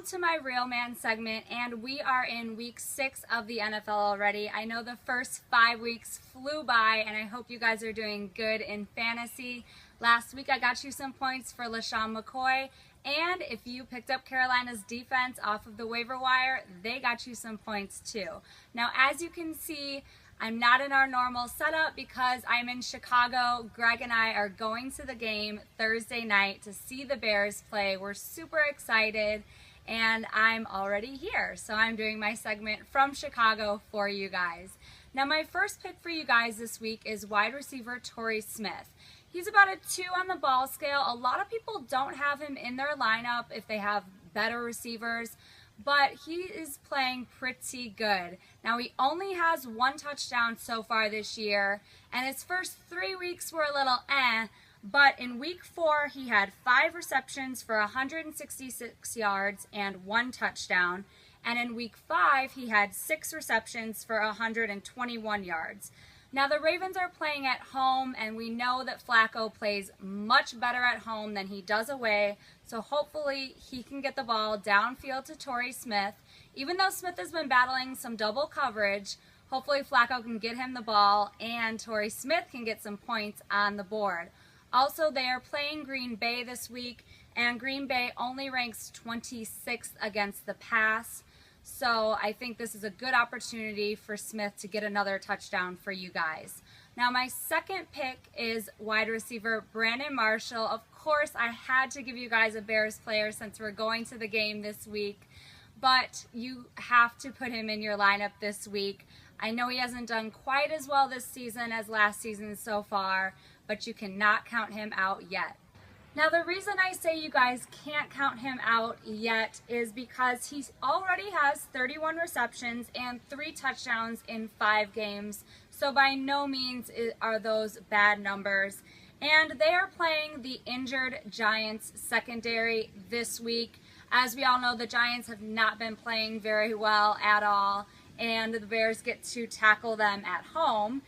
Welcome to my Real Man segment, and we are in week 6 of the NFL already. I know the first 5 weeks flew by, and I hope you guys are doing good in fantasy. Last week I got you some points for LaShawn McCoy, and if you picked up Carolina's defense off of the waiver wire, they got you some points too. Now, as you can see, I'm not in our normal setup because I'm in Chicago. Greg and I are going to the game Thursday night to see the Bears play. We're super excited, and I'm already here. So I'm doing my segment from Chicago for you guys. Now, my first pick for you guys this week is wide receiver Torrey Smith. He's about a 2 on the ball scale. A lot of people don't have him in their lineup if they have better receivers, but he is playing pretty good. Now, he only has 1 touchdown so far this year, and his first 3 weeks were a little but in week 4 he had 5 receptions for 166 yards and 1 touchdown, and in week 5 he had 6 receptions for 121 yards. Now, the Ravens are playing at home, and we know that Flacco plays much better at home than he does away, so hopefully he can get the ball downfield to Torrey Smith. Even though Smith has been battling some double coverage, hopefully Flacco can get him the ball and Torrey Smith can get some points on the board. Also, they are playing Green Bay this week, and Green Bay only ranks 26th against the pass. So I think this is a good opportunity for Smith to get another touchdown for you guys. Now, my second pick is wide receiver Brandon Marshall. Of course, I had to give you guys a Bears player since we're going to the game this week, but you have to put him in your lineup this week. I know he hasn't done quite as well this season as last season so far, but you cannot count him out yet. Now, the reason I say you guys can't count him out yet is because he already has 31 receptions and 3 touchdowns in 5 games. So by no means are those bad numbers. And they are playing the injured Giants secondary this week. As we all know, the Giants have not been playing very well at all, and the Bears get to tackle them at home.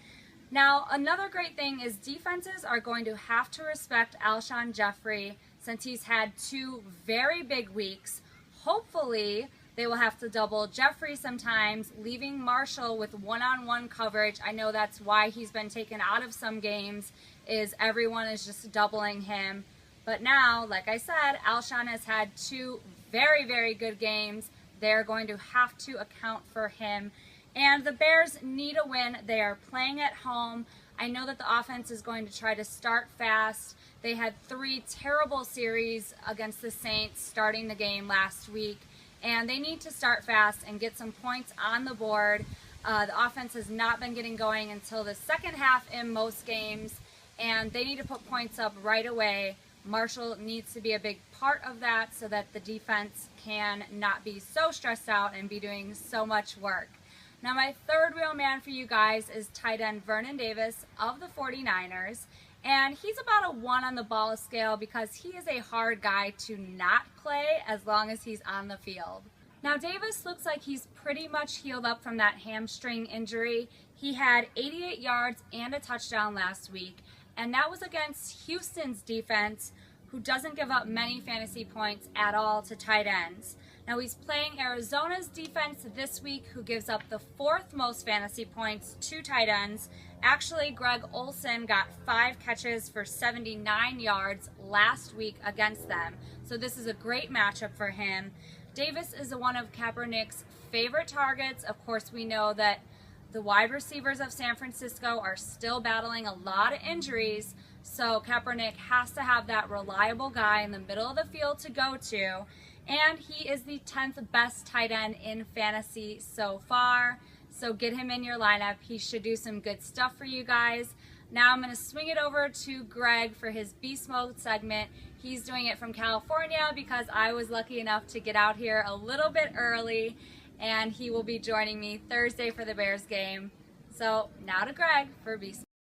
Now, another great thing is defenses are going to have to respect ALSHON Jeffrey since he's had 2 very big weeks. Hopefully, they will have to double Jeffrey sometimes, leaving Marshall with one-on-one coverage. I know that's why he's been taken out of some games, is everyone is just doubling him. But now, like I said, ALSHON has had 2 very, very good games. They're going to have to account for him. And the Bears need a win. They are playing at home. I know that the offense is going to try to start fast. They had 3 terrible series against the Saints starting the game last week, and they need to start fast and get some points on the board. The offense has not been getting going until the second half in most games, and they need to put points up right away. Marshall needs to be a big part of that so that the defense can not be so stressed out and be doing so much work. Now, my third real man for you guys is tight end Vernon Davis of the 49ers, and he's about a 1 on the ball scale because he is a hard guy to not play as long as he's on the field. Now, Davis looks like he's pretty much healed up from that hamstring injury. He had 88 yards and a touchdown last week, and that was against Houston's defense, who doesn't give up many fantasy points at all to tight ends. Now, he's playing Arizona's defense this week, who gives up the 4th most fantasy points to tight ends. Actually, Greg Olsen got 5 catches for 79 yards last week against them. So this is a great matchup for him. Davis is one of Kaepernick's favorite targets. Of course, we know that the wide receivers of San Francisco are still battling a lot of injuries, so Kaepernick has to have that reliable guy in the middle of the field to go to. And he is the 10th best tight end in fantasy so far. So get him in your lineup. He should do some good stuff for you guys. Now I'm going to swing it over to Greg for his Beast Mode segment. He's doing it from California because I was lucky enough to get out here a little bit early. And he will be joining me Thursday for the Bears game. So now to Greg for Beast Mode.